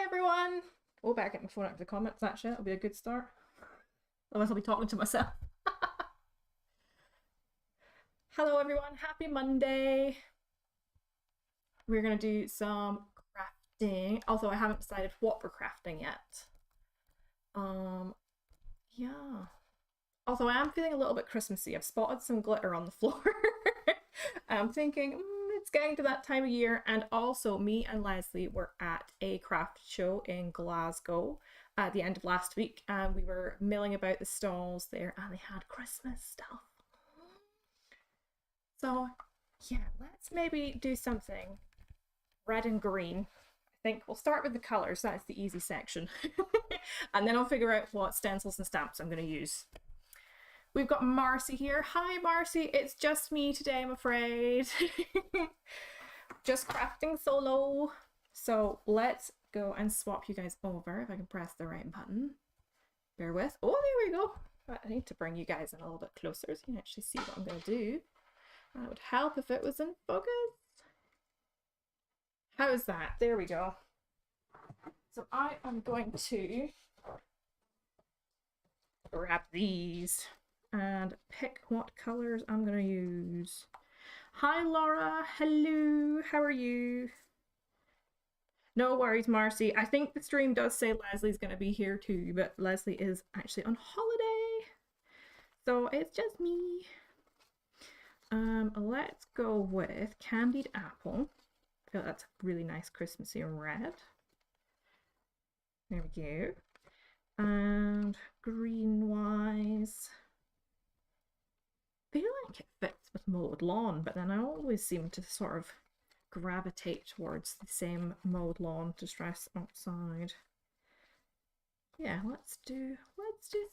everyone! Oh, better get my phone out of the comments actually, that'll be a good start. Otherwise I'll be talking to myself. Hello everyone, happy Monday! We're gonna do some crafting, although I haven't decided what we're crafting yet. Yeah. Although I am feeling a little bit Christmassy. I've spotted some glitter on the floor. I'm thinking, it's getting to that time of year. And also, me and Leslie were at a craft show in Glasgow at the end of last week, and we were milling about the stalls there, and they had Christmas stuff. So, yeah, let's maybe do something red and green. I think we'll start with the colours, that's the easy section. And then I'll figure out what stencils and stamps I'm going to use. We've got Marcy here. Hi Marcy, it's just me today, I'm afraid. Just crafting solo. So let's go and swap you guys over if I can press the right button. Bear with. Oh, there we go. I need to bring you guys in a little bit closer so you can actually see what I'm going to do. That would help if it was in focus. How's that? There we go. So I am going to grab these and pick what colors I'm going to use. Hi Laura, hello, how are you? No worries Marcy, I think the stream does say Leslie's going to be here too, but Leslie is actually on holiday, so it's just me. Let's go with Candied Apple. I feel like that's really nice Christmassy and red. There we go. And green wise, I feel like it fits with mowed lawn, but then I always seem to sort of gravitate towards the same mowed lawn to dress outside. Yeah, let's do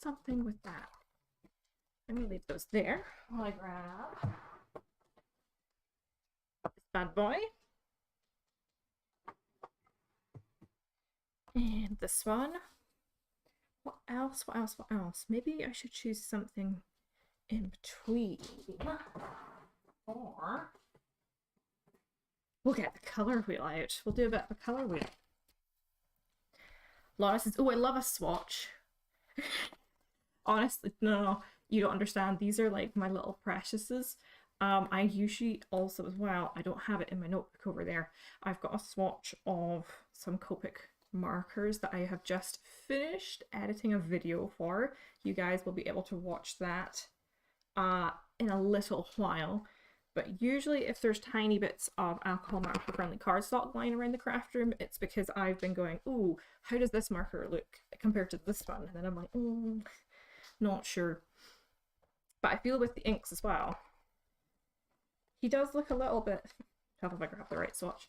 something with that. I'm gonna leave those there while I grab this bad boy. And this one. What else? What else? What else? Maybe I should choose something in between. Or we'll get the colour wheel out. We'll do a bit of a colour wheel. Laura says, oh, I love a swatch. Honestly, no, you don't understand. These are like my little preciouses. I usually also as well, I don't have it in my notebook over there. I've got a swatch of some Copic markers that I have just finished editing a video for. You guys will be able to watch that in a little while. But usually if there's tiny bits of alcohol marker friendly cardstock lying around the craft room, it's because I've been going, ooh, how does this marker look compared to this one? And then I'm like, not sure. But I feel with the inks as well, he does look a little bit, help if I grab the right swatch.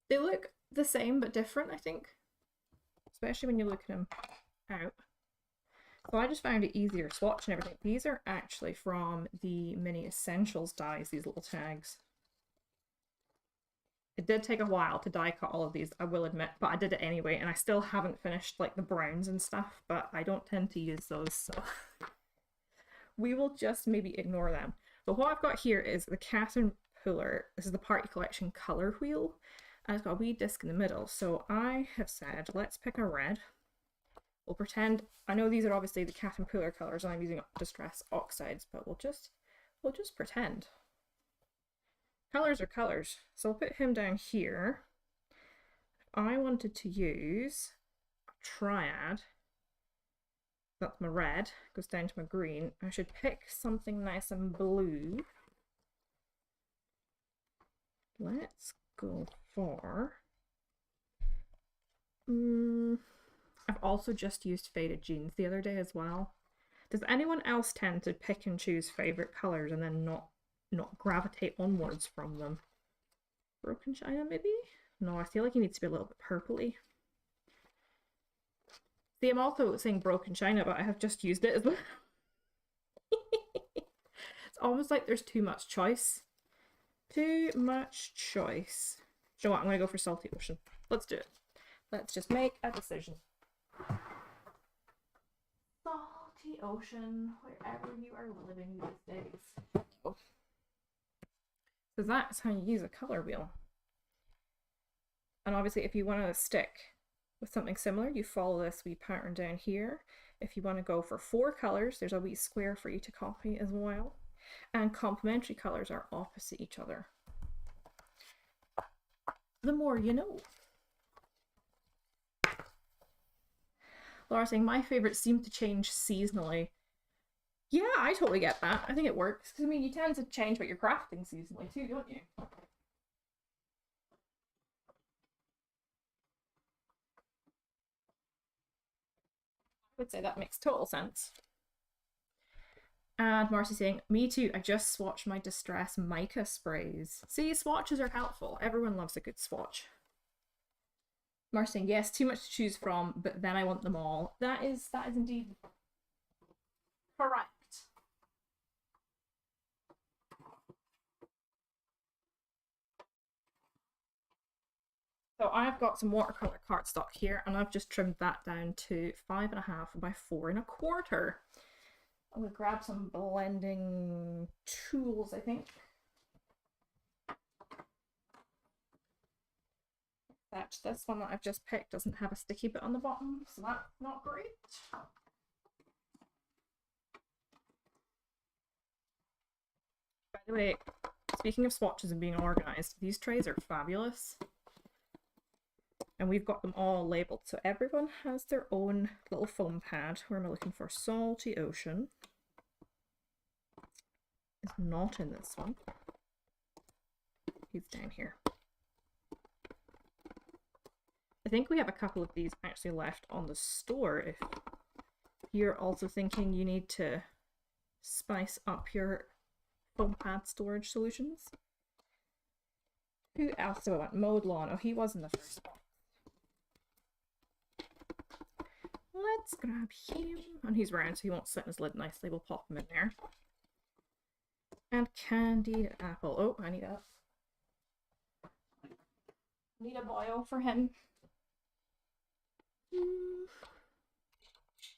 They look the same but different, I think, especially when you look at them out. So I just found it easier swatching everything. These are actually from the Mini Essentials dies, these little tags. It did take a while to die cut all of these, I will admit, but I did it anyway, and I still haven't finished like the browns and stuff, but I don't tend to use those, so we will just maybe ignore them. But what I've got here is the Cat and Puller. This is the Party Collection color wheel, and it's got a wee disc in the middle. So I have said, let's pick a red. We'll pretend, I know these are obviously the Cat and Puller colors, and I'm using Distress Oxides, but we'll just pretend. Colors are colors. So I'll put him down here. If I wanted to use a triad, that's my red, goes down to my green. I should pick something nice and blue. Let's go for... I've also just used faded jeans the other day as well. Does anyone else tend to pick and choose favourite colours and then not gravitate onwards from them? Broken China maybe? No, I feel like he needs to be a little bit purpley. See, I'm also saying Broken China, but I have just used it as well. It's almost like there's too much choice. Too much choice. You know what? I'm going to go for Salty Ocean. Let's do it. Let's just make a decision. Salty Ocean, wherever you are living these days. So that's how you use a color wheel. And obviously if you want to stick with something similar, you follow this wee pattern down here. If you want to go for 4 colours, there's a wee square for you to copy as well. And complementary colours are opposite each other. The more you know. Laura saying, my favourites seem to change seasonally. Yeah, I totally get that. I think it works. Because, I mean, you tend to change what you're crafting seasonally too, don't you? I would say that makes total sense. And Marcy saying, me too, I just swatched my Distress mica sprays. See, swatches are helpful. Everyone loves a good swatch. Marcy saying, yes, too much to choose from, but then I want them all. That is indeed correct. So I've got some watercolor cardstock here, and I've just trimmed that down to 5.5 by 4.25. I'm gonna grab some blending tools, I think. That this one that I've just picked doesn't have a sticky bit on the bottom, so that's not great. By the way, speaking of swatches and being organized, these trays are fabulous. And we've got them all labeled, so everyone has their own little foam pad. Where am I looking for? Salty Ocean. It's not in this one. He's down here. I think we have a couple of these actually left on the store if you're also thinking you need to spice up your foam pad storage solutions. Who else do I want? Mowed Lawn. Oh, he was in the first one. Let's grab him. And he's round, so he won't sit in his lid nicely. We'll pop him in there. And Candied Apple. Oh, I need a boil for him.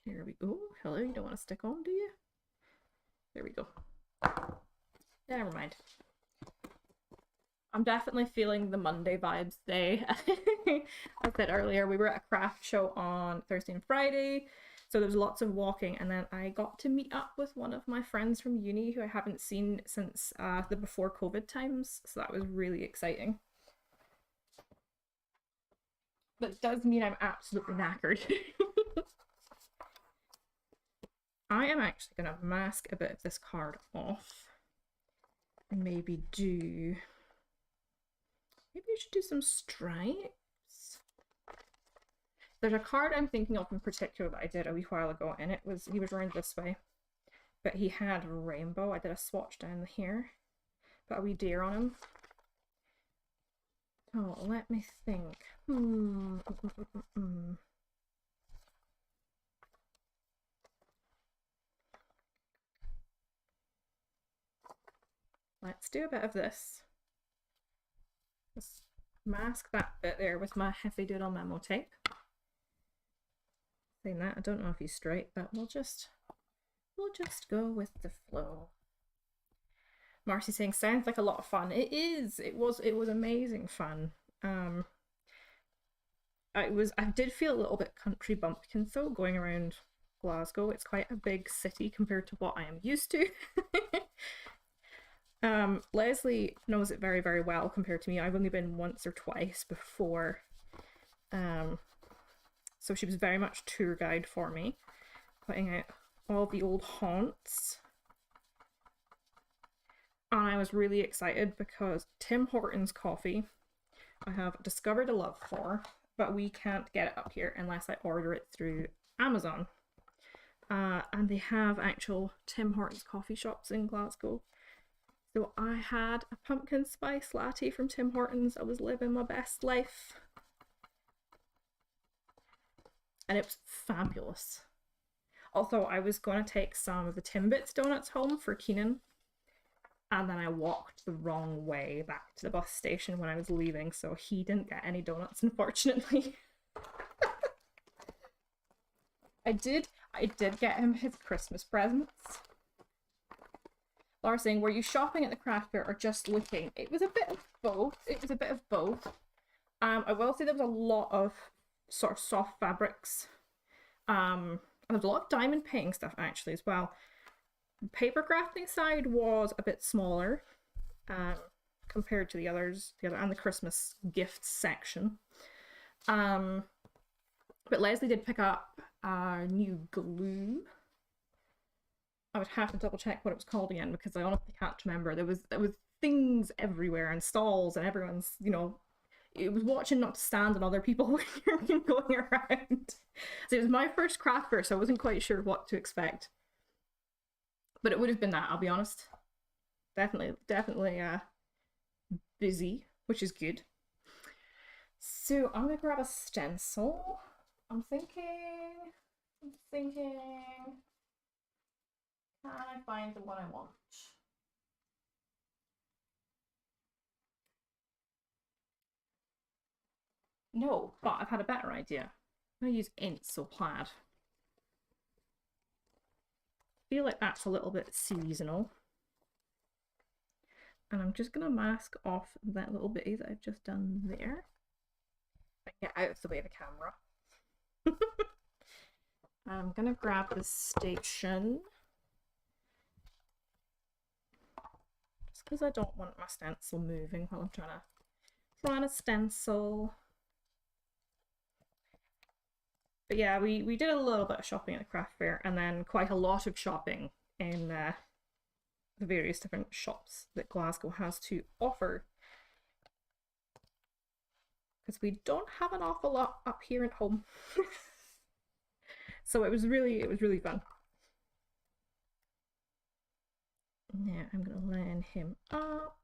There we go. Hello, you don't want to stick on, do you? There we go. Never mind. I'm definitely feeling the Monday vibes today. I said earlier, we were at a craft show on Thursday and Friday, so there was lots of walking, and then I got to meet up with one of my friends from uni who I haven't seen since the before COVID times, so that was really exciting. But it does mean I'm absolutely knackered. I am actually going to mask a bit of this card off and maybe I should do some stripes. There's a card I'm thinking of in particular that I did a wee while ago, and he was round this way, but he had a rainbow. I did a swatch down here, got a wee deer on him. Oh, let me think. Let's do a bit of this. Just mask that bit there with my Heffy Doodle memo tape. Saying that, I don't know if he's straight, but we'll just go with the flow. Marcy saying, sounds like a lot of fun. It is. It was amazing fun. I did feel a little bit country bumpkin though, going around Glasgow. It's quite a big city compared to what I am used to. Leslie knows it very, very well compared to me. I've only been once or twice before. So she was very much tour guide for me, putting out all the old haunts. And I was really excited because Tim Hortons coffee I have discovered a love for, but we can't get it up here unless I order it through Amazon. And they have actual Tim Hortons coffee shops in Glasgow. So I had a pumpkin spice latte from Tim Hortons. I was living my best life. And it was fabulous. Also, I was going to take some of the Timbits donuts home for Keenan. And then I walked the wrong way back to the bus station when I was leaving, so he didn't get any donuts, unfortunately. I did get him his Christmas presents. Laura saying, were you shopping at the craft fair or just looking? It was a bit of both. I will say there was a lot of sort of soft fabrics. And there's a lot of diamond painting stuff actually as well. The paper crafting side was a bit smaller um, compared to the others, and the Christmas gifts section. Um, but Leslie did pick up new glue. I would have to double check what it was called again because I honestly can't remember. There was things everywhere and stalls and everyone's, it was watching not to stand on other people when you're going around. So it was my first craft fair, so I wasn't quite sure what to expect. But it would have been that, I'll be honest. Definitely busy, which is good. So I'm gonna grab a stencil. I'm thinking, can I find the one I want? No, but I've had a better idea. I'm gonna use Ints or Plaid. I feel like that's a little bit seasonal. And I'm just gonna mask off that little bitty that I've just done there. But get out of the way of the camera. I'm gonna grab the station. Just because I don't want my stencil moving while I'm trying to stencil. But yeah, we did a little bit of shopping at the craft fair and then quite a lot of shopping in the various different shops that Glasgow has to offer. Because we don't have an awful lot up here at home. So it was really fun. Now I'm gonna line him up.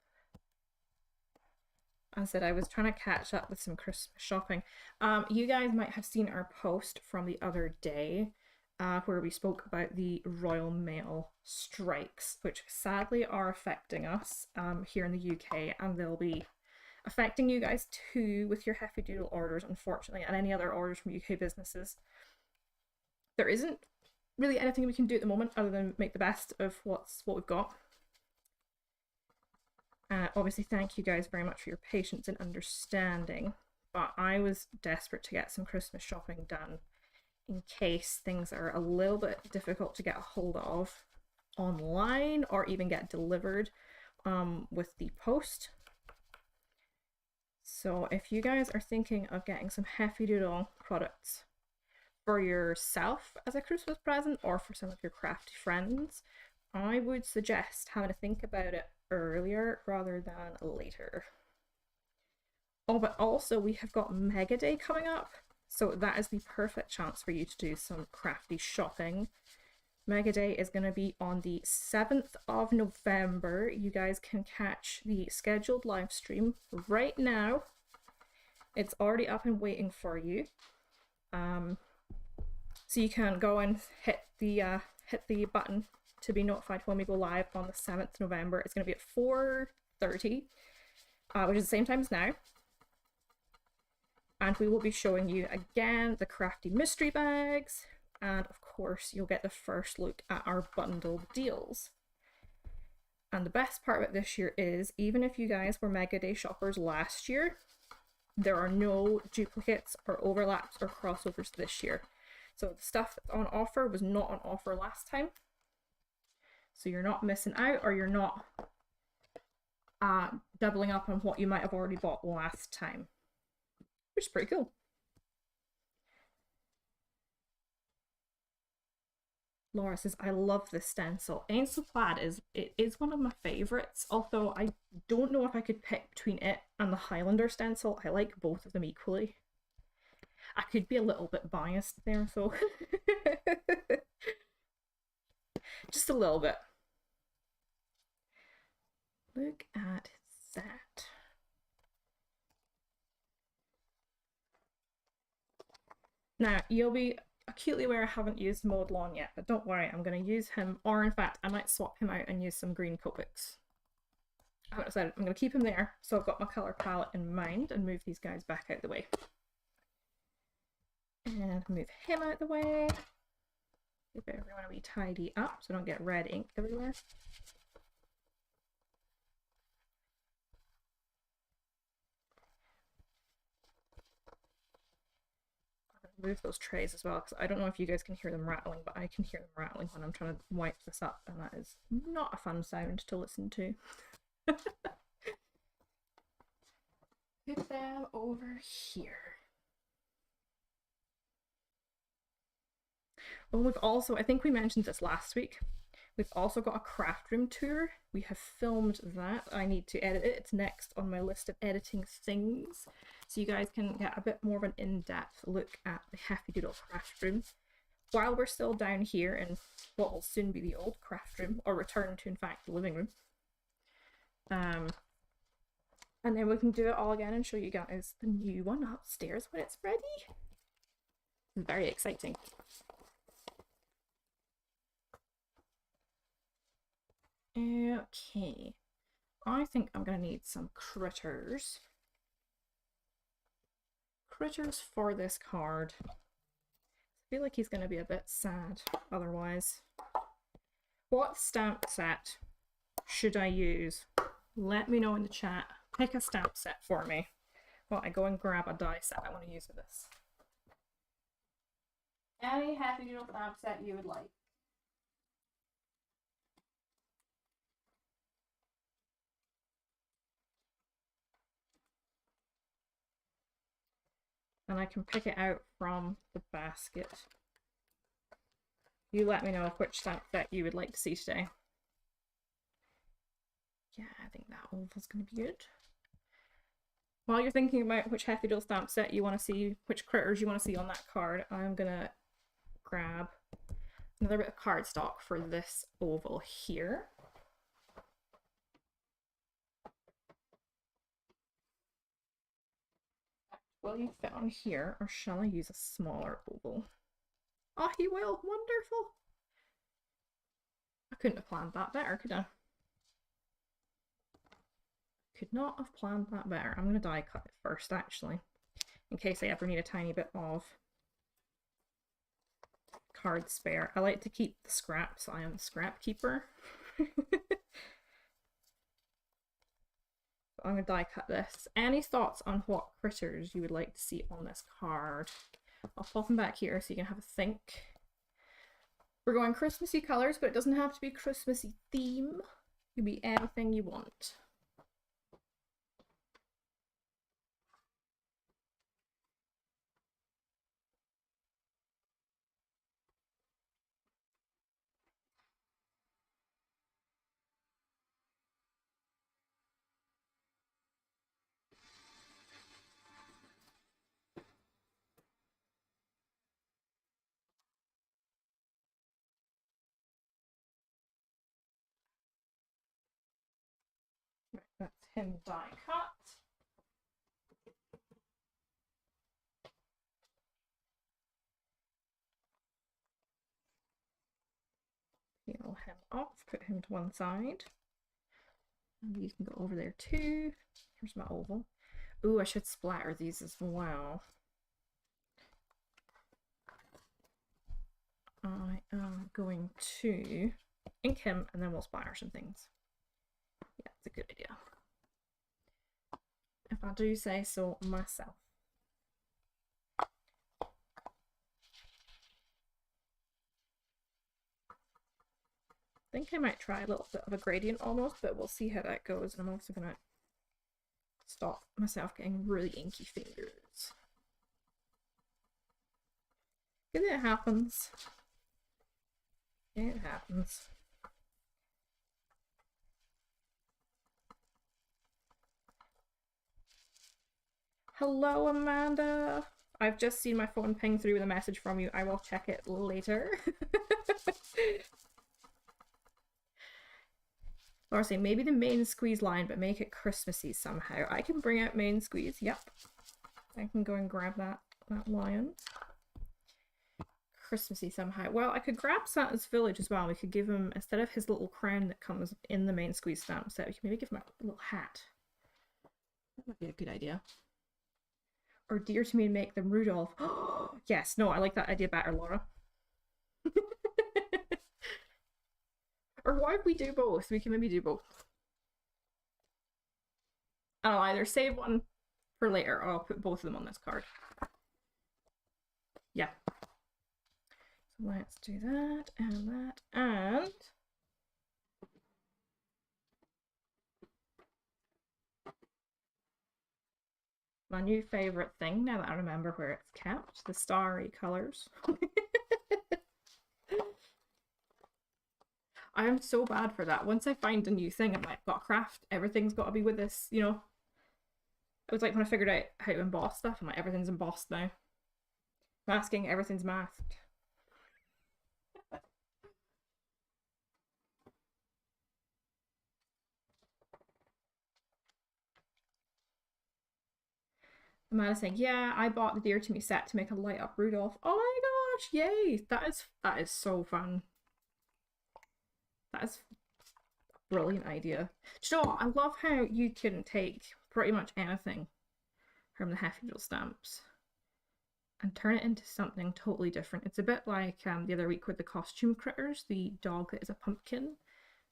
I said I was trying to catch up with some Christmas shopping. You guys might have seen our post from the other day where we spoke about the Royal Mail strikes, which sadly are affecting us here in the UK, and they'll be affecting you guys too with your Heffy Doodle orders, unfortunately, and any other orders from UK businesses. There isn't really anything we can do at the moment other than make the best of what we've got. Obviously, thank you guys very much for your patience and understanding, but I was desperate to get some Christmas shopping done in case things are a little bit difficult to get a hold of online or even get delivered with the post. So if you guys are thinking of getting some Heffy Doodle products for yourself as a Christmas present or for some of your crafty friends, I would suggest having to think about it earlier rather than later. Oh, but also we have got Mega Day coming up, so that is the perfect chance for you to do some crafty shopping. Mega Day is going to be on the 7th of November. You guys can catch the scheduled live stream right now. It's already up and waiting for you. So you can go and hit the button to be notified when we go live on the 7th of November. It's going to be at 4:30, which is the same time as now. And we will be showing you again the crafty mystery bags, and of course you'll get the first look at our bundle deals. And the best part about this year is, even if you guys were Mega Day shoppers last year, there are no duplicates or overlaps or crossovers this year. So the stuff that's on offer was not on offer last time. So you're not missing out, or you're not doubling up on what you might have already bought last time, which is pretty cool. Laura says, I love this stencil. Ainsley Plaid is one of my favourites, although I don't know if I could pick between it and the Highlander stencil. I like both of them equally. I could be a little bit biased there, so just a little bit. Look at that. Now, you'll be acutely aware I haven't used Mowed Lawn yet, but don't worry, I'm going to use him, or in fact, I might swap him out and use some green Copics. I haven't decided. I'm going to keep him there, so I've got my colour palette in mind, and move these guys back out the way. And move him out the way. Give everyone a wee tidy up so I don't get red ink everywhere. move those trays as well, because I don't know if you guys can hear them rattling, but I can hear them rattling when I'm trying to wipe this up, and that is not a fun sound to listen to. Put them over here. Well, we've also, I think we mentioned this last week, we've also got a craft room tour. We have filmed that. I need to edit it. It's next on my list of editing things. So you guys can get a bit more of an in-depth look at the Heffy Doodle craft room. While we're still down here in what will soon be the old craft room, or return to, in fact, the living room. And then we can do it all again and show you guys the new one upstairs when it's ready. Very exciting. Okay, I think I'm gonna need some critters. Critters for this card. I feel like he's gonna be a bit sad otherwise. What stamp set should I use? Let me know in the chat. Pick a stamp set for me while I go and grab a die set I want to use for this. Any Heffy Doodle stamp set you would like. And I can pick it out from the basket. You let me know which stamp set you would like to see today. Yeah, I think that oval's going to be good. While you're thinking about which Heffy Doodle stamp set you want to see, which critters you want to see on that card, I'm going to grab another bit of cardstock for this oval here. Will you fit on here, or shall I use a smaller oval? Oh, he will! Wonderful! I couldn't have planned that better, could I? Could not have planned that better. I'm going to die cut it first, actually, in case I ever need a tiny bit of card spare. I like to keep the scraps. I am a scrap keeper. I'm going to die cut this. Any thoughts on what critters you would like to see on this card? I'll pop them back here so you can have a think. We're going Christmassy colours, but it doesn't have to be Christmassy theme. It could be anything you want. That's him die cut. Peel him off, put him to one side. And these can go over there too. Here's my oval. Ooh, I should splatter these as well. I am going to ink him and then we'll splatter some things. Yeah, it's a good idea. If I do say so myself. I think I might try a little bit of a gradient almost, but we'll see how that goes. And I'm also going to stop myself getting really inky fingers. It happens. It happens. Hello, Amanda. I've just seen my phone ping through with a message from you. I will check it later. Laura saying, maybe the main squeeze line, but make it Christmassy somehow. I can bring out main squeeze. Yep. I can go and grab that lion. Christmassy somehow. Well, I could grab Santa's Village as well. We could give him, instead of his little crown that comes in the main squeeze stamp set, we could maybe give him a little hat. That might be a good idea. Or dear to me, make them Rudolph. Oh, yes, no, I like that idea better, Laura. Or why if we do both? We can maybe do both. I'll either save one for later or I'll put both of them on this card. Yeah. So let's do that and that and my new favourite thing, now that I remember where it's kept, the starry colours. I am so bad for that. Once I find a new thing, I'm like, got craft, everything's got to be with this, you know? It was like when I figured out how to emboss stuff, I'm like, everything's embossed now. Masking, everything's masked. Amanda saying, yeah, I bought the Dear to Me set to make a light up Rudolph. Oh my gosh, yay! That is so fun. That is a brilliant idea. Do you know what? I love how you can take pretty much anything from the Heffy stamps and turn it into something totally different. It's a bit like the other week with the costume critters, the dog that is a pumpkin.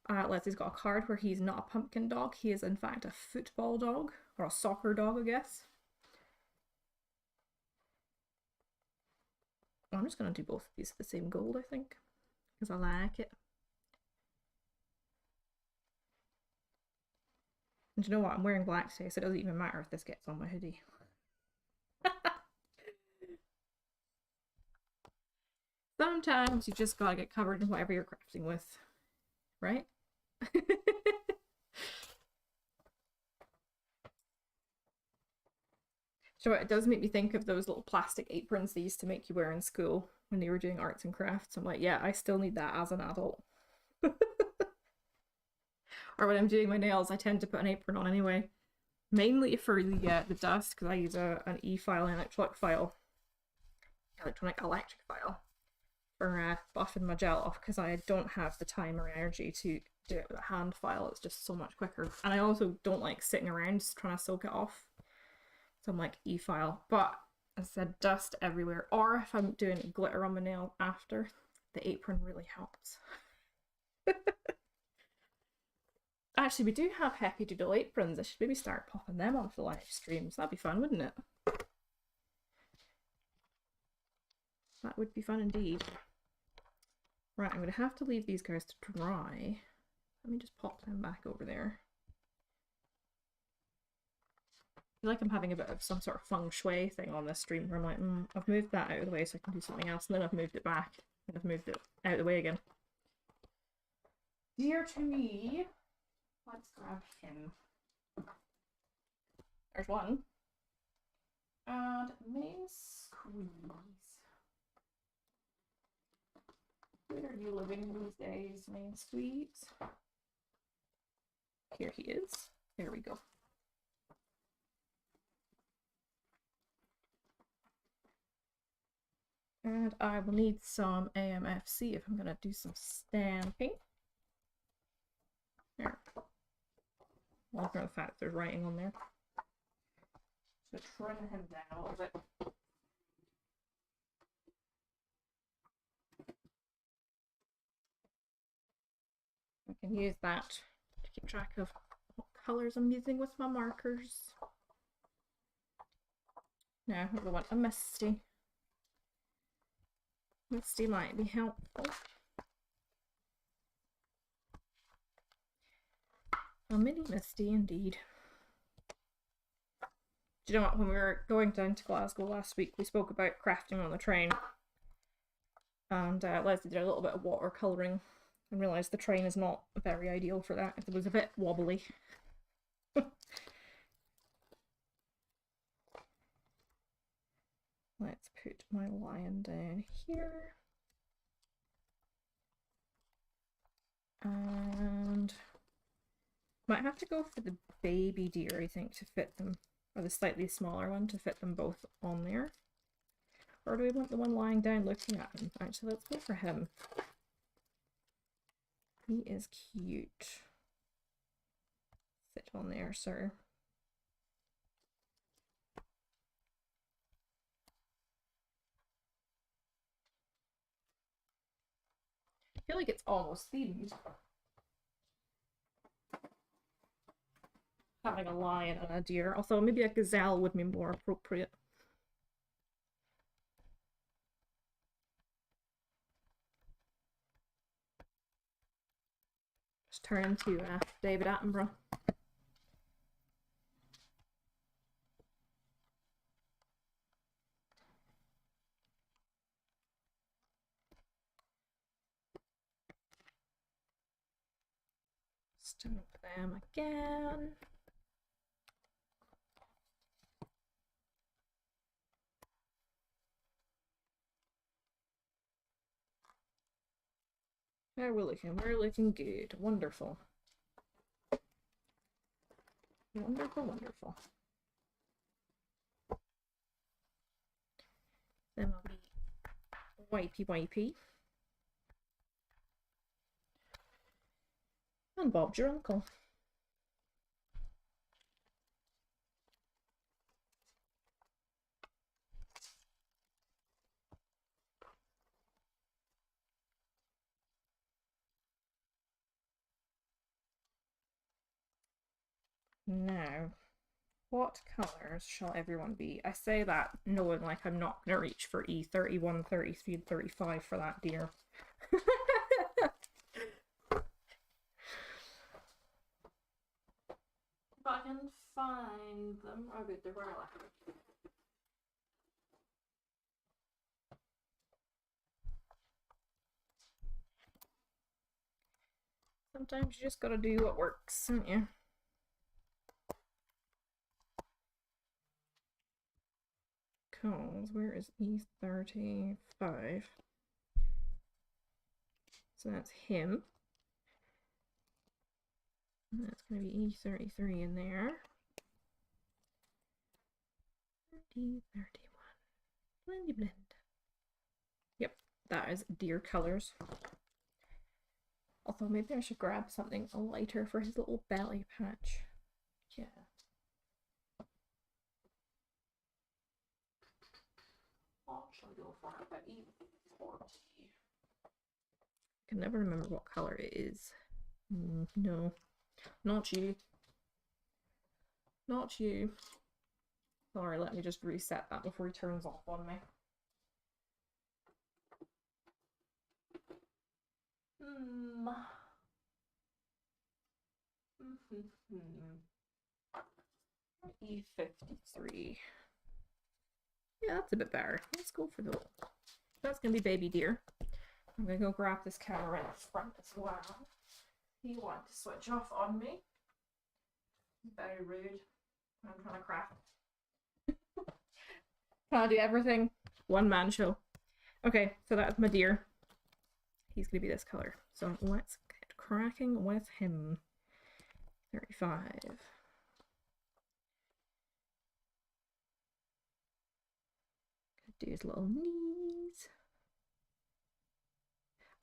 Leslie's got a card where he's not a pumpkin dog. He is in fact a football dog, or a soccer dog, I guess. I'm just going to do both of these the same gold, I think, because I like it. And you know what? I'm wearing black today, so it doesn't even matter if this gets on my hoodie. Sometimes you just gotta get covered in whatever you're crafting with, right? So it does make me think of those little plastic aprons they used to make you wear in school when they were doing arts and crafts. I'm like, yeah, I still need that as an adult. Or when I'm doing my nails, I tend to put an apron on anyway. Mainly for the dust, because I use an e-file and electronic electric file for buffing my gel off, because I don't have the time or energy to do it with a hand file. It's just so much quicker. And I also don't like sitting around just trying to soak it off. So I'm like e-file. But as I said, dust everywhere. Or if I'm doing glitter on my nail after, the apron really helps. Actually, we do have Happy Doodle aprons. I should maybe start popping them onto the live streams. That'd be fun, wouldn't it? That would be fun indeed. Right, I'm going to have to leave these guys to dry. Let me just pop them back over there. I feel like I'm having a bit of some sort of feng shui thing on this stream where I'm like, I've moved that out of the way so I can do something else, and then I've moved it back, and I've moved it out of the way again. Dear to me, let's grab him. There's one. And main squeeze. Where are you living these days, main squeeze? Here he is. There we go. And I will need some AMFC if I'm going to do some stamping. There. I'll ignore the fact that there's writing on there. So trim him down a little bit. I can use that to keep track of what colours I'm using with my markers. Now we want a Misty. Misty might be helpful. A mini Misty indeed. Do you know what? When we were going down to Glasgow last week, we spoke about crafting on the train. And Leslie did a little bit of watercolouring and realised the train is not very ideal for that. It was a bit wobbly. Let's put my lion down here. And might have to go for the baby deer, I think, to fit them, or the slightly smaller one to fit them both on there. Or do we want the one lying down looking at him? Actually, let's go for him. He is cute. Sit on there, sir. I feel like it's almost themed. Having a lion and a deer. Although maybe a gazelle would be more appropriate. turn into David Attenborough. Stamp them again. There we're looking. We're looking good. Wonderful. Wonderful, wonderful. Then I'll be wipey. And Bob's your uncle. Now, what colours shall everyone be? I say that knowing like I'm not going to reach for E31, 33, and 35 for that deer. If I can find them. Oh good, they're where I left them. Sometimes you just gotta do what works, don't you? Cause where is E35? So that's him. And that's gonna be E33 in there. 30, 31. Blendy blend. Yep, that is deer colours. Although maybe I should grab something lighter for his little belly patch. Yeah. What shall I go for? About E40. I can never remember what colour it is. No, not you. Not you. Sorry, let me just reset that before he turns off on me. E53. Yeah, that's a bit better. Let's go for the. That's gonna be baby deer. I'm gonna go grab this camera in front as well. He wanted to switch off on me. Very rude. I'm trying to craft. Trying to do everything. One man show. Okay, so that's my deer. He's gonna be this color. So let's get cracking with him. 35. Do his little knees.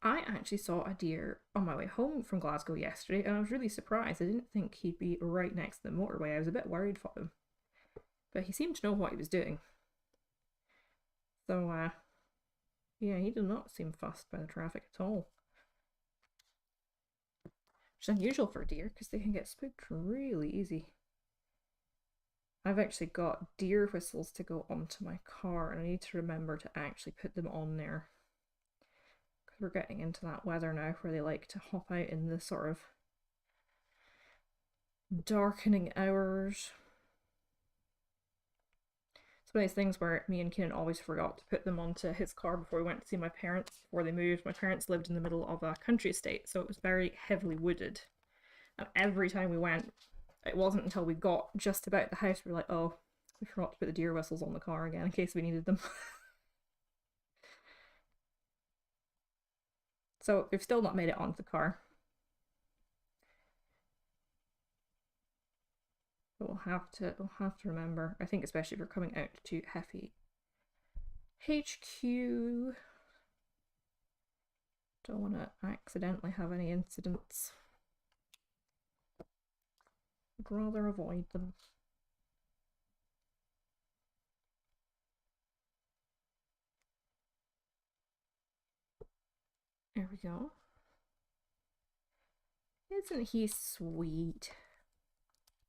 I actually saw a deer on my way home from Glasgow yesterday, and I was really surprised. I didn't think he'd be right next to the motorway. I was a bit worried for him. But he seemed to know what he was doing. So, yeah, he did not seem fussed by the traffic at all. Which is unusual for a deer, because they can get spooked really easy. I've actually got deer whistles to go onto my car, and I need to remember to actually put them on there. Because we're getting into that weather now where they like to hop out in the sort of darkening hours. It's one of these things where me and Keenan always forgot to put them onto his car before we went to see my parents before they moved. My parents lived in the middle of a country estate, so it was very heavily wooded. And every time we went, it wasn't until we got just about the house we were like, oh, we forgot to put the deer whistles on the car again in case we needed them. So we've still not made it onto the car. But we'll have to remember. I think especially if we're coming out to Heffy HQ. Don't want to accidentally have any incidents. I'd rather avoid them. There we go. Isn't he sweet?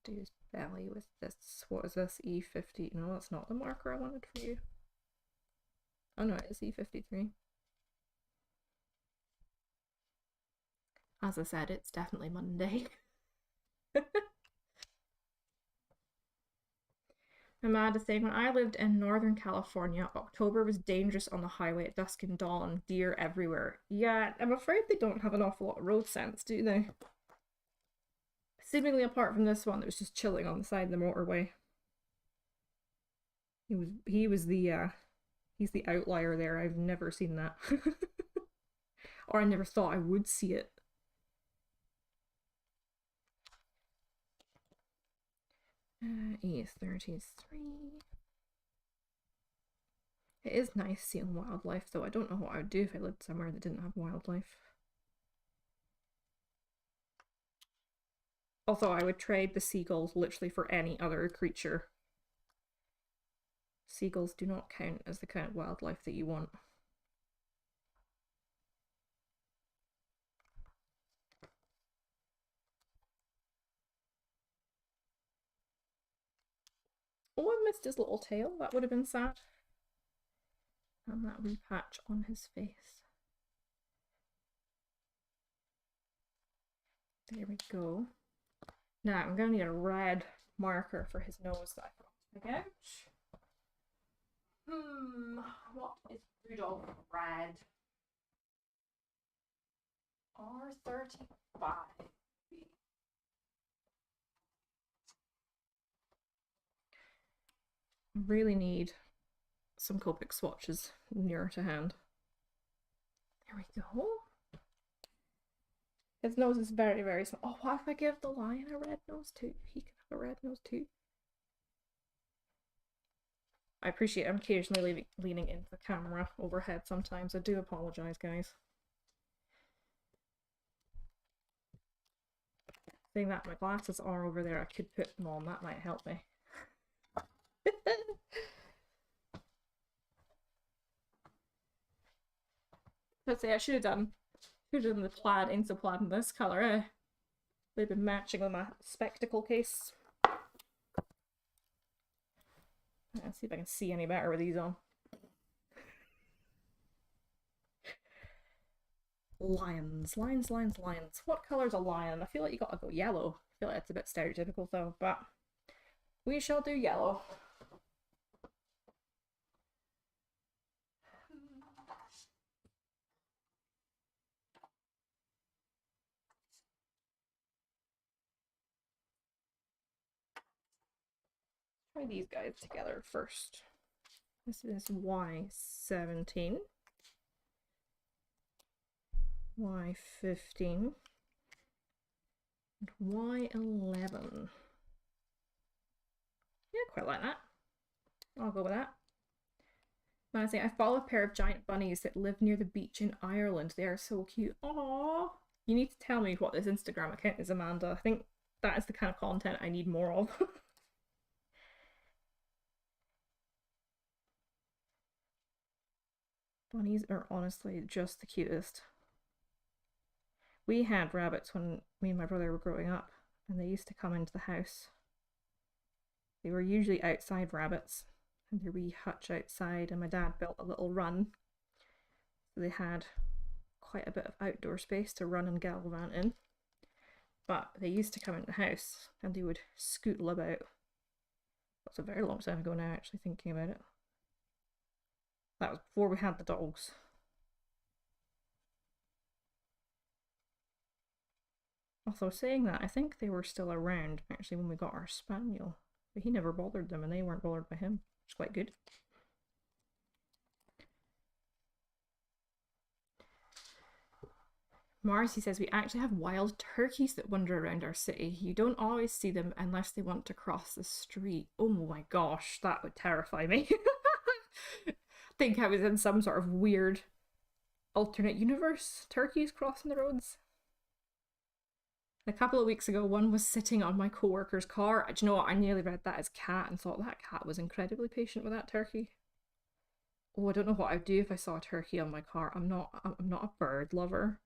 Do his belly with this. What is this? E50. No, that's not the marker I wanted for you. Oh no, it's E53. As I said, it's definitely Monday. Amanda saying, when I lived in Northern California, October was dangerous on the highway at dusk and dawn, deer everywhere. Yeah, I'm afraid they don't have an awful lot of road sense, do they? Seemingly apart from this one that was just chilling on the side of the motorway. He was the he's the outlier there. I've never seen that. Or I never thought I would see it. E33. It is nice seeing wildlife, though. I don't know what I would do if I lived somewhere that didn't have wildlife. Although I would trade the seagulls literally for any other creature. Seagulls do not count as the kind of wildlife that you want. Oh, I missed his little tail. That would have been sad. And that wee patch on his face. There we go. Now I'm going to need a red marker for his nose that I forgot to pick out. What is Rudolph red? R35. Really need some Copic swatches nearer to hand. There we go. His nose is very, very small. Oh, what if I give the lion a red nose too? He can have a red nose too. I appreciate I'm occasionally leaning into the camera overhead sometimes. I do apologise, guys. Saying that my glasses are over there, I could put them on. That might help me. Let's say I should have done the plaid into plaid in this colour, eh? They've been matching with my spectacle case. Let's see if I can see any better with these on. Lions. What colour's a lion? I feel like you gotta go yellow. I feel like it's a bit stereotypical though, but we shall do yellow. Try these guys together first. This is Y17, Y15, and Y11. Yeah, quite like that. I'll go with that. I say I follow a pair of giant bunnies that live near the beach in Ireland. They are so cute. Aww. You need to tell me what this Instagram account is, Amanda. I think that is the kind of content I need more of. Bunnies are honestly just the cutest. We had rabbits when me and my brother were growing up, and they used to come into the house. They were usually outside rabbits, and their wee hutch outside, and my dad built a little run. So they had quite a bit of outdoor space to run and gallivant in. But they used to come into the house, and they would scootle about. That's a very long time ago now, actually, thinking about it. That was before we had the dogs. Although saying that, I think they were still around actually when we got our spaniel. But he never bothered them and they weren't bothered by him, which is quite good. Marcy says we actually have wild turkeys that wander around our city. You don't always see them unless they want to cross the street. Oh my gosh, that would terrify me. I think I was in some sort of weird alternate universe. Turkeys crossing the roads. A couple of weeks ago, one was sitting on my co-worker's car. Do you know what? I nearly read that as cat and thought that cat was incredibly patient with that turkey. Oh, I don't know what I'd do if I saw a turkey on my car. I'm not a bird lover.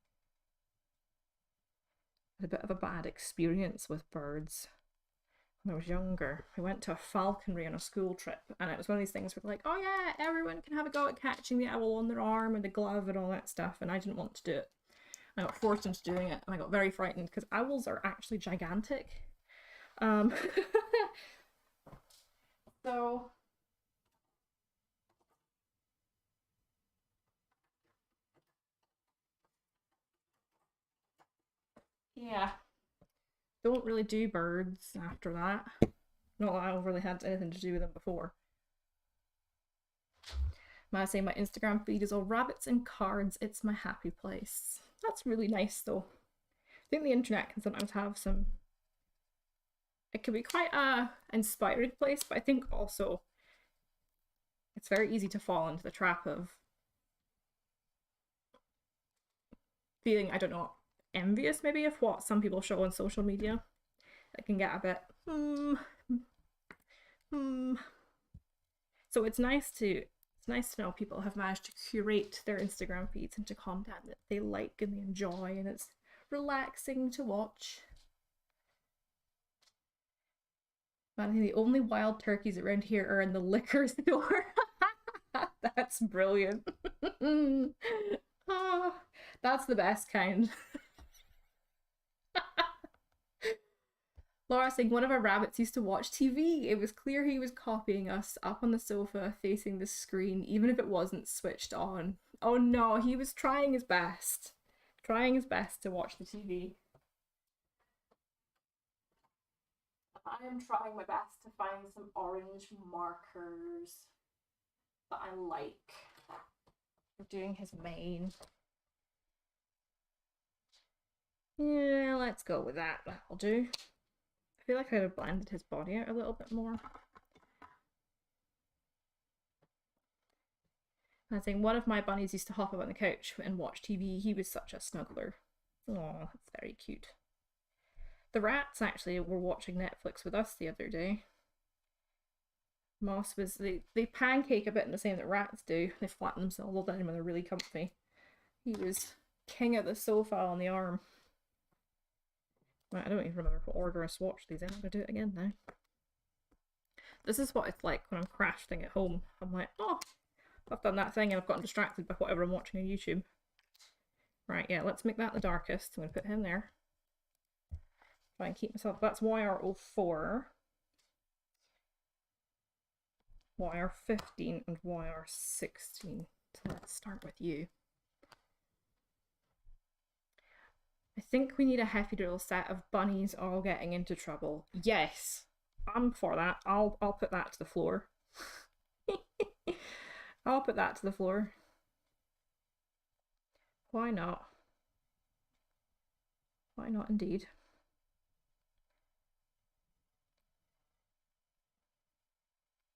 I had a bit of a bad experience with birds when I was younger. I went to a falconry on a school trip, and it was one of these things where like, oh yeah, everyone can have a go at catching the owl on their arm and the glove and all that stuff, and I didn't want to do it. I got forced into doing it and I got very frightened because owls are actually gigantic. Um, so yeah, don't really do birds after that. Not that I've really had anything to do with them before. I say my Instagram feed is all rabbits and cards. It's my happy place. That's really nice though. I think the internet can sometimes have some. It can be quite a inspiring place, but I think also it's very easy to fall into the trap of feeling, I don't know, envious maybe of what some people show on social media. It can get a bit hmm. So it's nice to know people have managed to curate their Instagram feeds into content that they like and they enjoy, and it's relaxing to watch. Man, I think the only wild turkeys around here are in the liquor store. That's brilliant. Oh, that's the best kind. Laura saying one of our rabbits used to watch TV. It was clear he was copying us up on the sofa facing the screen, even if it wasn't switched on. Oh no, he was trying his best. Trying his best to watch the TV. I am trying my best to find some orange markers that I like. We're doing his mane. Yeah, let's go with that. That'll do. I feel like I would have blended his body out a little bit more. I think one of my bunnies used to hop up on the couch and watch TV. He was such a snuggler. Oh, that's very cute. The rats actually were watching Netflix with us the other day. Moss was they pancake a bit in the same that rats do. They flatten themselves all down when they're really comfy. He was king of the sofa on the arm. Right, I don't even remember what order I swatched these in. I'm gonna do it again now. This is what it's like when I'm crafting at home. I'm like, oh, I've done that thing and I've gotten distracted by whatever I'm watching on YouTube. Right, yeah, let's make that the darkest. I'm gonna put him there. Try and keep myself. That's YR04, YR15, and YR16. So let's start with you. I think we need a Heffy Doodle set of bunnies all getting into trouble. Yes, I'm for that. I'll put that to the floor. I'll put that to the floor. Why not? Why not indeed?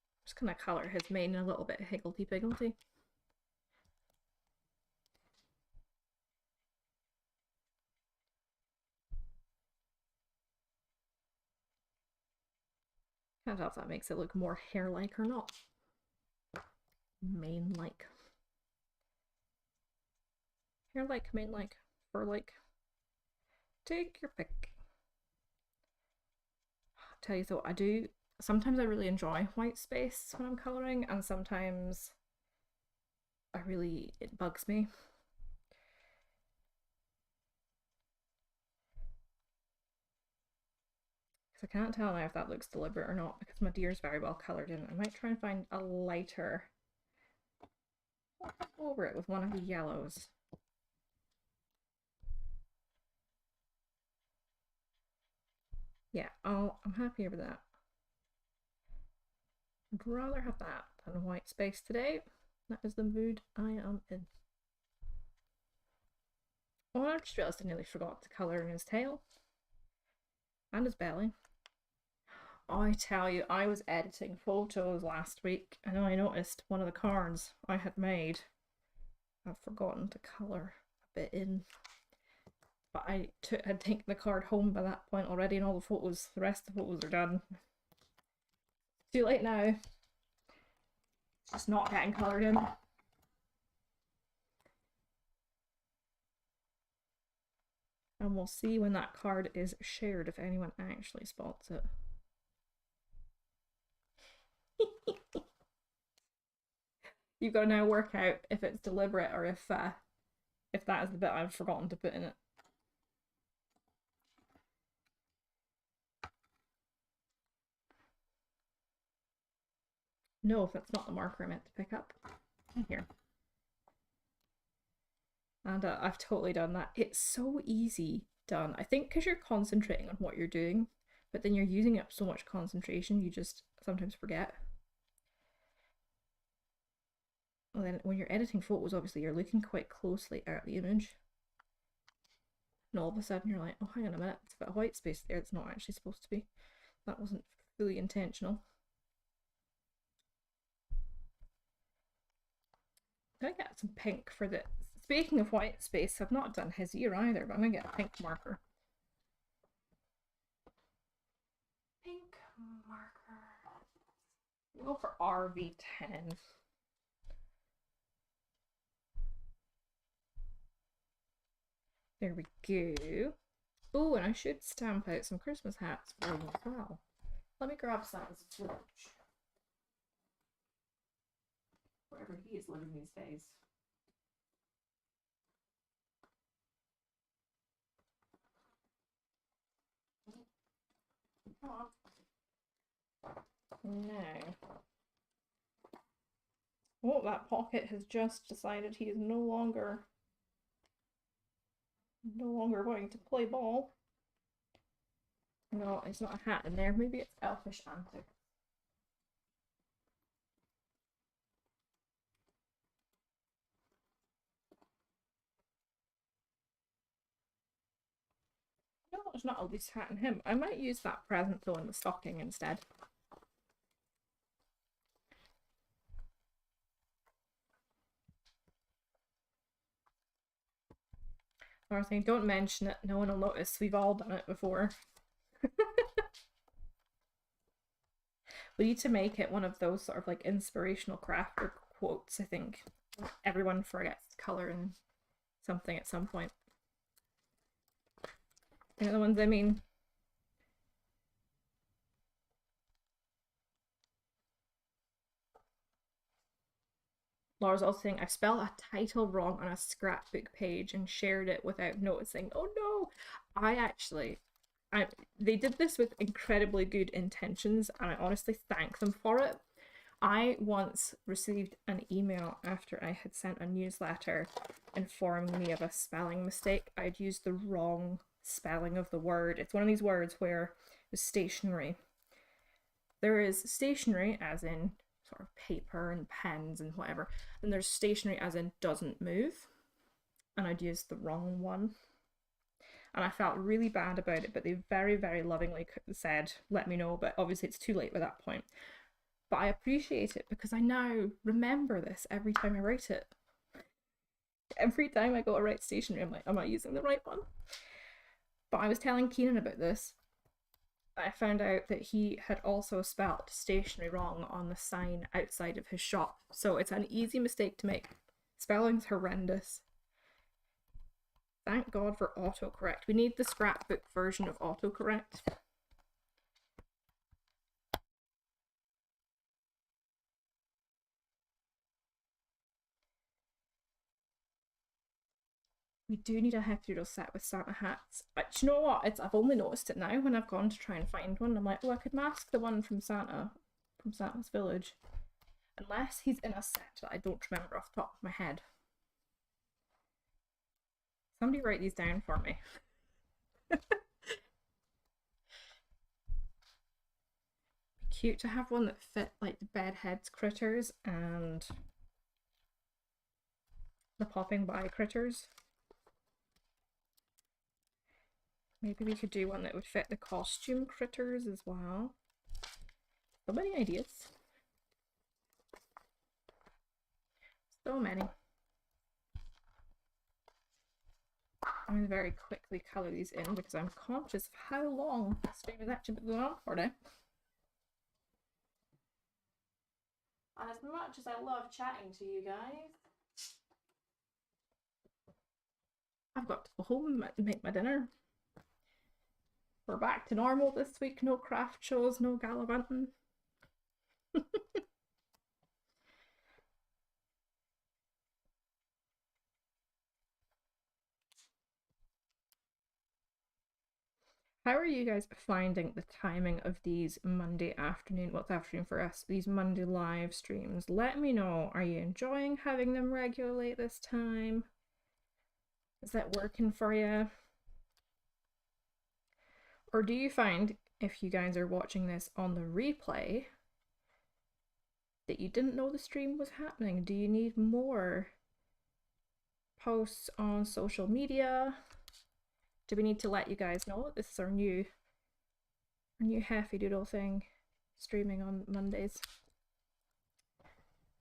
I'm just gonna colour his mane a little bit higgledy-piggledy. Can't tell if that makes it look more hair-like or not. Mane-like. Hair-like, mane-like, fur-like. Take your pick. I'll tell you though, sometimes I really enjoy white space when I'm colouring, and sometimes it bugs me. Because I can't tell now if that looks deliberate or not, because my deer's very well coloured in. I might try and find a lighter over it with one of the yellows. Yeah, I'm happier with that. I'd rather have that than white space today. That is the mood I am in. Oh, I just realised I nearly forgot to colour in his tail and his belly. I tell you, I was editing photos last week and I noticed one of the cards I had made. I've forgotten to colour a bit in. But had taken the card home by that point already, and all the rest of the photos are done. Too late now. It's just not getting coloured in. And we'll see when that card is shared if anyone actually spots it. You've got to now work out if it's deliberate or if if that is the bit I've forgotten to put in it. No, if that's not the marker I meant to pick up. Here. And I've totally done that. It's so easy done. I think because you're concentrating on what you're doing, but then you're using up so much concentration, you just sometimes forget. And then when you're editing photos, obviously you're looking quite closely at the image. And all of a sudden you're like, oh, hang on a minute, it's a bit of white space there. It's not actually supposed to be. That wasn't fully intentional. I'm gonna get some pink for the. Speaking of white space, I've not done his ear either, but I'm gonna get a pink marker. Pink marker. We'll go for RV10. There we go. Oh, and I should stamp out some Christmas hats for him as well. Let me grab some as a torch. Wherever he is living these days. Now. Oh, that pocket has just decided he is no longer going to play ball. No, it's not a hat in there. Maybe it's elfish antics. No, there's not a loose hat in him. I might use that present though in the stocking instead. Or saying, don't mention it, no one will notice. We've all done it before. We need to make it one of those sort of like inspirational crafter quotes, I think. Everyone forgets colour and something at some point. You know the ones I mean? Laura's also saying, I spelled a title wrong on a scrapbook page and shared it without noticing. Oh no! They did this with incredibly good intentions, and I honestly thank them for it. I once received an email after I had sent a newsletter informing me of a spelling mistake. I'd used the wrong spelling of the word. It's one of these words where it was stationery. There is stationery as in sort of paper and pens and whatever, and there's stationery as in doesn't move, and I'd used the wrong one. And I felt really bad about it, but they very, very lovingly said, let me know, but obviously it's too late by that point. But I appreciate it because I now remember this every time I write it. Every time I go to write stationery, I'm like, am I using the right one? But I was telling Keenan about this. I found out that he had also spelt stationery wrong on the sign outside of his shop. So it's an easy mistake to make. Spelling's horrendous. Thank God for autocorrect. We need the scrapbook version of autocorrect. We do need a Heffy set with Santa hats. Do you know what? I've only noticed it now when I've gone to try and find one. I'm like, oh, I could mask the one from Santa's Village. Unless he's in a set that I don't remember off the top of my head. Somebody write these down for me. Cute to have one that fit like the bedheads critters and the popping by critters. Maybe we could do one that would fit the costume critters as well. So many ideas. So many. I'm going to very quickly colour these in because I'm conscious of how long the stream has actually been going on for now. And as much as I love chatting to you guys, I've got to go home and make my dinner. We're back to normal this week. No craft shows, no gallivanting. How are you guys finding the timing of these Monday afternoon, what's afternoon for us, these Monday live streams? Let me know. Are you enjoying having them regularly this time? Is that working for you? Or do you find, if you guys are watching this on the replay, that you didn't know the stream was happening? Do you need more posts on social media? Do we need to let you guys know that this is our new Heffy Doodle thing, streaming on Mondays?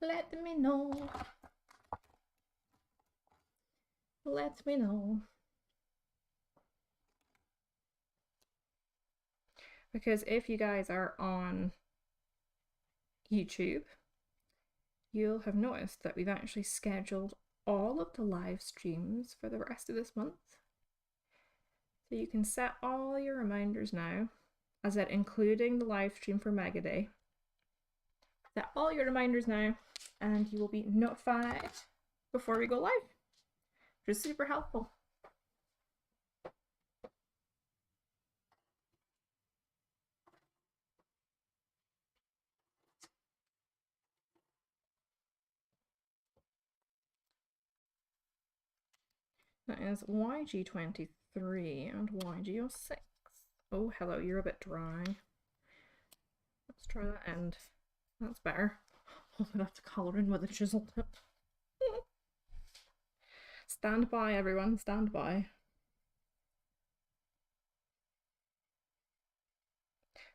Let me know. Let me know. Because if you guys are on YouTube, you'll have noticed that we've actually scheduled all of the live streams for the rest of this month. So you can set all your reminders now, as in including the live stream for Mega Day. Set all your reminders now, and you will be notified before we go live, which is super helpful. That is YG23 and YG06. Oh, hello, you're a bit dry. Let's try that end. That's better. Oh, that's colouring with a chisel tip. Stand by, everyone, stand by.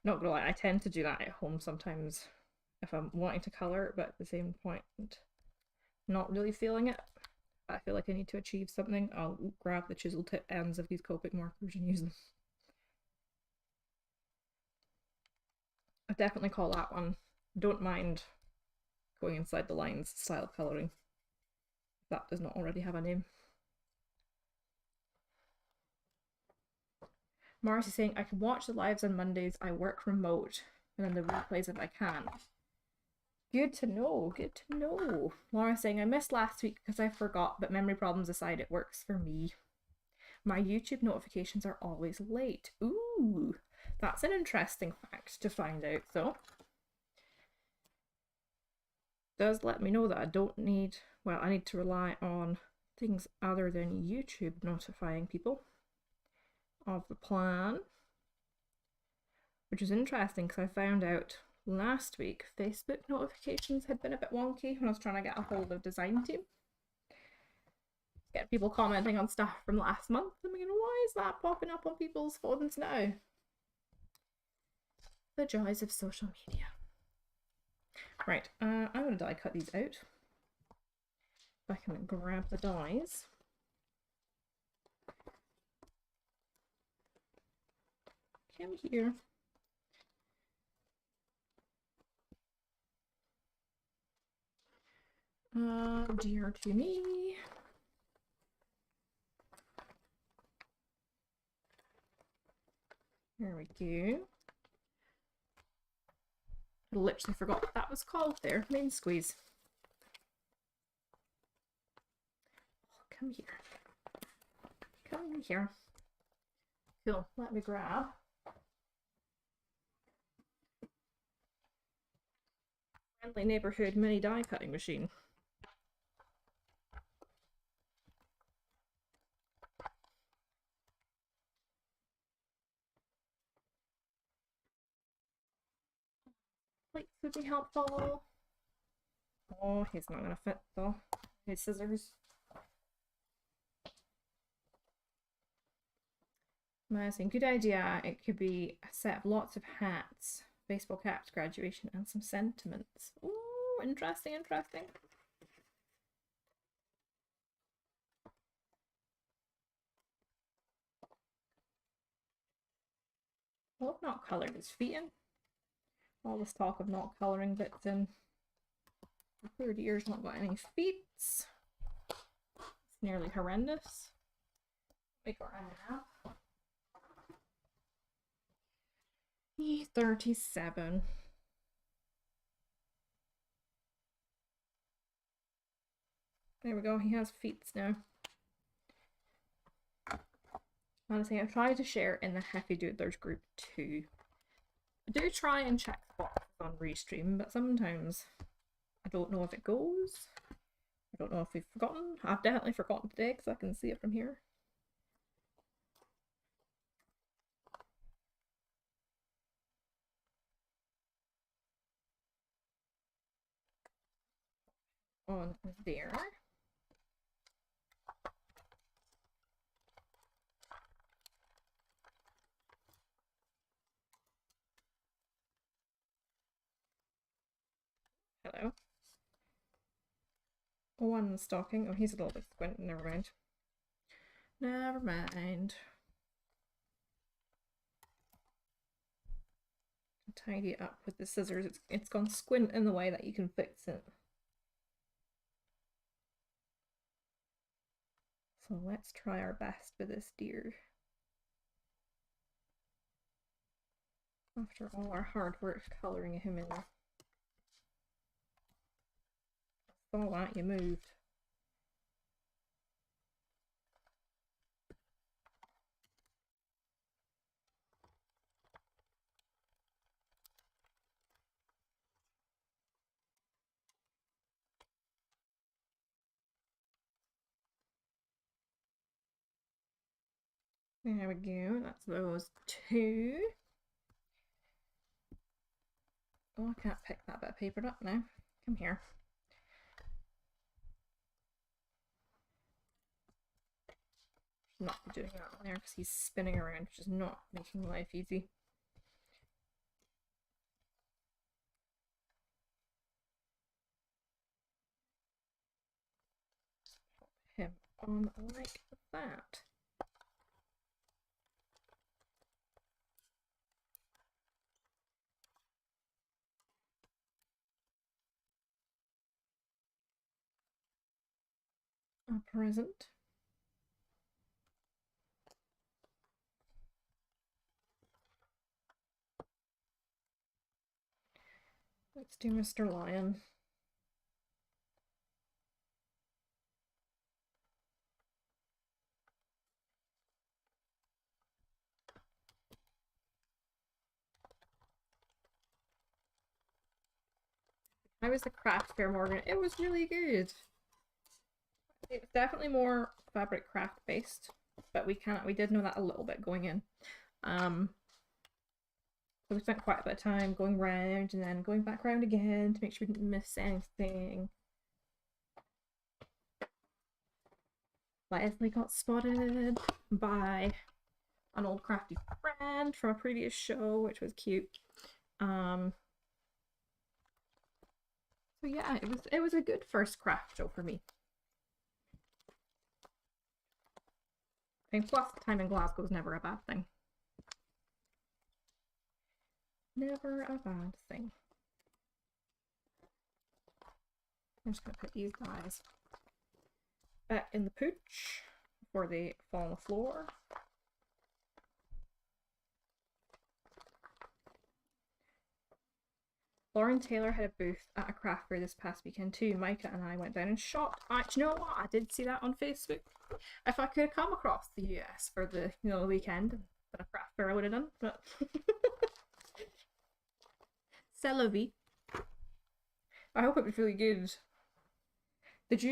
Not gonna lie, I tend to do that at home sometimes if I'm wanting to colour, but at the same point, not really feeling it. I feel like I need to achieve something, I'll grab the chisel tip ends of these Copic markers and use them. I definitely call that one Don't Mind Going Inside the Lines style colouring, if that does not already have a name. Marcy's saying, I can watch the lives on Mondays, I work remote, and then the replays if I can. Good to know, good to know. Laura's saying, I missed last week because I forgot, but memory problems aside, it works for me. My YouTube notifications are always late. Ooh, that's an interesting fact to find out, though. Does let me know that I don't need, well, I need to rely on things other than YouTube notifying people of the plan, which is interesting because I found out last week Facebook notifications had been a bit wonky when I was trying to get a hold of design team. Get people commenting on stuff from last month. I'm thinking, why is that popping up on people's phones now? The joys of social media. Right, I'm going to die cut these out. If I can grab the dies. Come here. Dear to me. There we go. I literally forgot what that was called there. Main squeeze. Oh, come here. Come here. Cool. Let me grab. Friendly neighborhood mini die cutting machine. Plates would be helpful. Oh, he's not gonna fit though. His scissors. Amazing. Good idea. It could be a set of lots of hats, baseball caps, graduation, and some sentiments. Ooh, interesting, interesting. Well, I've not coloured his feet in. All this talk of not colouring bits in. For 30 years, not got any feet. It's nearly horrendous. Make our half. 37. There we go, he has feet now. Honestly, I've tried to share in the Heffy Doodlers group too. I do try and check the box on Restream, but sometimes I don't know if it goes. I don't know if we've forgotten. I've definitely forgotten today because I can see it from here. On there. Hello. One stocking. Oh, he's a little bit squinting. Never mind. Never mind. Tidy it up with the scissors. It's gone squint in the way that you can fix it. So let's try our best with this deer. After all our hard work colouring him in. All that you moved. There we go, that's those two. Oh, I can't pick that bit of paper up now. Come here. Should not be doing that on there because he's spinning around, which is not making life easy. Pop him on like that. A present. Let's do Mr. Lion. How was the craft fair, Morgan? It was really good. It's definitely more fabric craft based, but we did know that a little bit going in. So we spent quite a bit of time going round and then going back round again to make sure we didn't miss anything. Leslie got spotted by an old crafty friend from a previous show, which was cute. So yeah, it was a good first craft show for me. And plus, time in Glasgow is never a bad thing. Never a bad thing. I'm just gonna put these guys back in the pooch before they fall on the floor. Lauren Taylor had a booth at a craft fair this past weekend too. Micah and I went down and shopped. Do you know what? I did see that on Facebook. If I could have come across the US for the weekend, then a craft fair I would have done. But c'est la vie. I hope it was really good. Did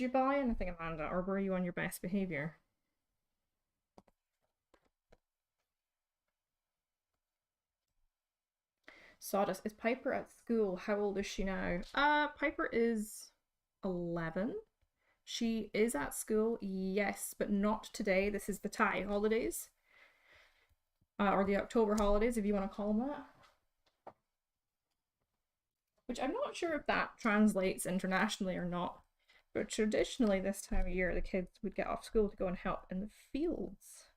you buy anything, Amanda, or were you on your best behavior? Sawdust. Is Piper at school? How old is she now? Piper is 11. She is at school, yes, but not today. This is the Thai holidays. Or the October holidays, if you want to call them that. Which I'm not sure if that translates internationally or not. But traditionally, this time of year, the kids would get off school to go and help in the fields.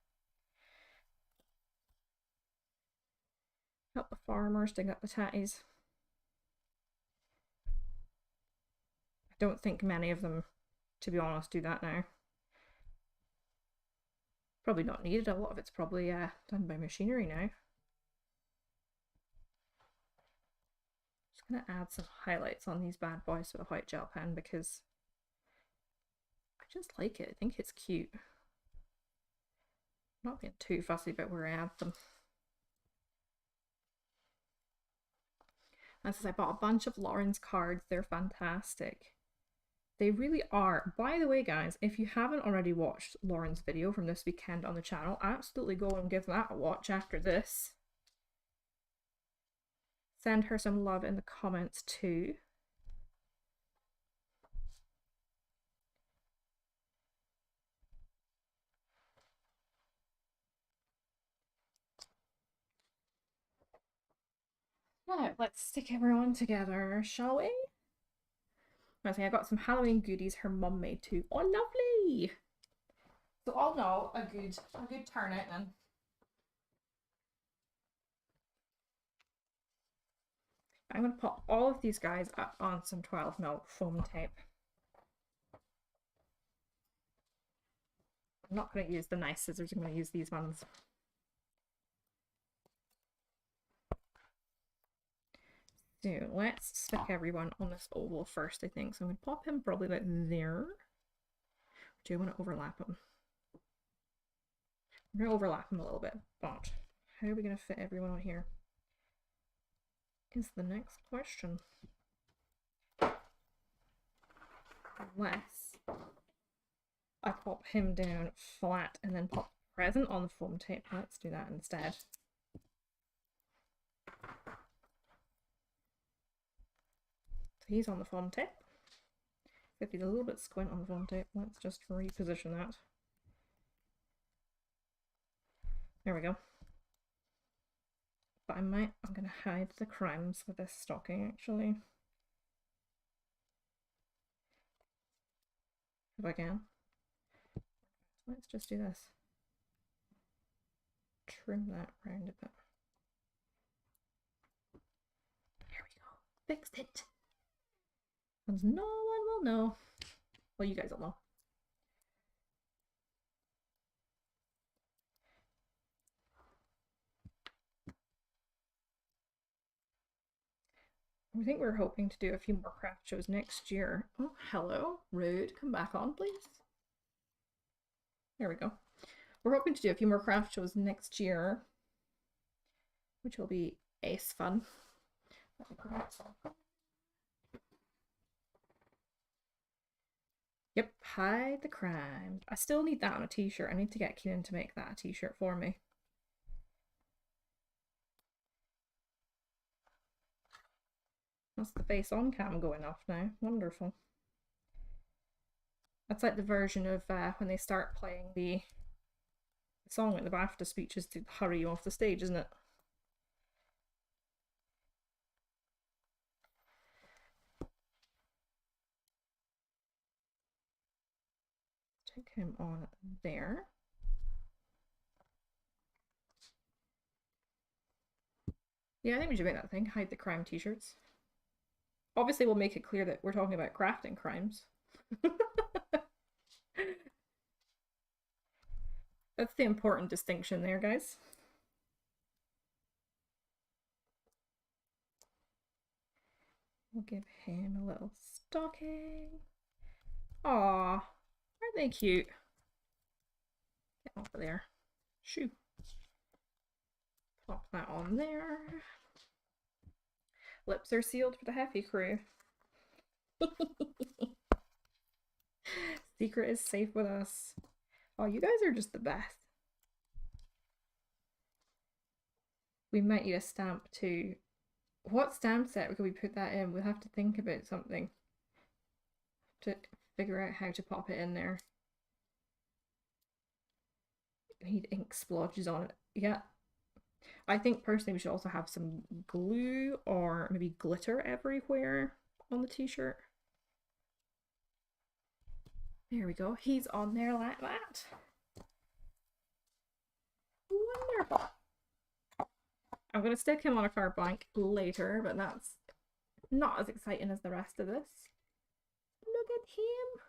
Help the farmers dig up the tatties. I don't think many of them, to be honest, do that now. Probably not needed. A lot of it's probably done by machinery now. Just gonna add some highlights on these bad boys with a white gel pen because I just like it. I think it's cute. not being too fussy about where I add them. And since I bought a bunch of Lauren's cards, they're fantastic. They really are. By the way, guys, if you haven't already watched Lauren's video from this weekend on the channel, absolutely go and give that a watch after this. Send her some love in the comments too. Now, let's stick everyone together, shall we? I got some Halloween goodies her mum made too. Oh, lovely! So all know a good turnout then. I'm going to put all of these guys up on some 12mm foam tape. I'm not going to use the nice scissors, I'm going to use these ones. So let's stick everyone on this oval first, I think. So I'm going to pop him probably about there. Do I want to overlap him? I'm going to overlap him a little bit, but how are we going to fit everyone on here? Is the next question. Unless I pop him down flat and then pop the present on the foam tape. Let's do that instead. So he's on the foam tape. If he's a little bit squint on the foam tape, let's just reposition that. There we go. But I'm going to hide the crimes with this stocking actually. If I can. Let's just do this. Trim that round a bit. There we go. Fixed it. Because no one will know. Well, you guys will know. I think we're hoping to do a few more craft shows next year. Oh, hello. Rude. Come back on, please. There we go. We're hoping to do a few more craft shows next year, which will be ace fun. Yep, hide the crime. I still need that on a t-shirt. I need to get Keenan to make that a t-shirt for me. That's the face on cam going off now. Wonderful. That's like the version of when they start playing the song at the BAFTA speeches to hurry you off the stage, isn't it? Take him on there. Yeah, I think we should make that thing. Hide the crime t-shirts. Obviously, we'll make it clear that we're talking about crafting crimes. That's the important distinction there, guys. We'll give him a little stocking. Aw, aren't they cute? Get off of there. Shoo. Pop that on there. Lips are sealed for the Heffy crew. Secret is safe with us. Oh, you guys are just the best. We might need a stamp too. What stamp set could we put that in? We'll have to think about something to figure out how to pop it in there. We need ink splodges on it. Yeah. I think personally we should also have some glue or maybe glitter everywhere on the t-shirt. There we go. He's on there like that. Wonderful. I'm going to stick him on a card blank later, but that's not as exciting as the rest of this. Look at him.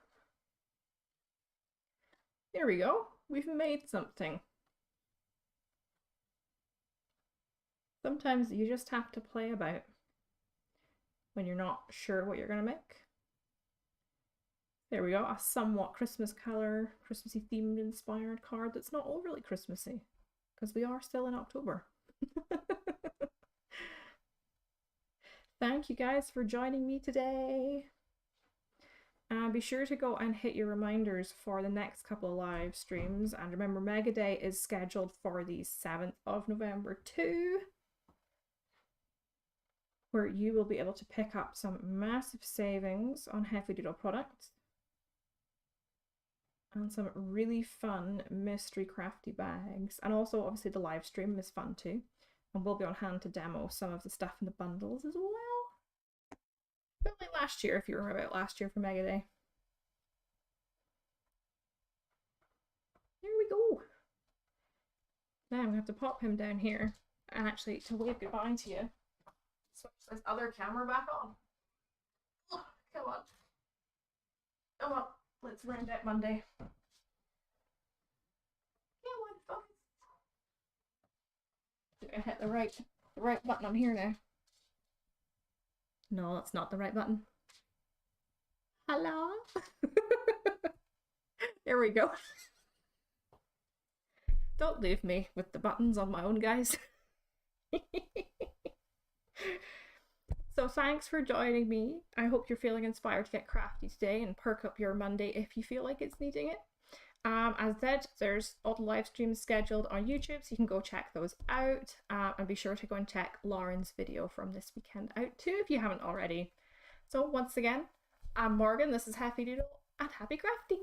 There we go. We've made something. Sometimes you just have to play about when you're not sure what you're going to make. There we go, a somewhat Christmas colour, Christmassy themed inspired card that's not overly Christmassy, because we are still in October. Thank you guys for joining me today. Be sure to go and hit your reminders for the next couple of live streams. And remember, Mega Day is scheduled for the 7th of November too, where you will be able to pick up some massive savings on Heffy Doodle products and some really fun mystery crafty bags. And also, obviously, the live stream is fun too. And we'll be on hand to demo some of the stuff in the bundles as well. But like last year, if you remember it, last year for Mega Day. There we go. Now I'm going to have to pop him down here and actually to wave goodbye to you. Switch this other camera back on. Oh, come on. Come on. Let's round out Monday. Come on, focus. Do I hit the right button on here now? No, that's not the right button. Hello? There we go. Don't leave me with the buttons on my own, guys. So thanks for joining me. I hope you're feeling inspired to get crafty today and perk up your Monday if you feel like it's needing it. As I said, there's all the live streams scheduled on YouTube, so you can go check those out. And be sure to go and check Lauren's video from this weekend out too if you haven't already. So once again, I'm Morgan, this is Heffy Doodle, and happy crafting!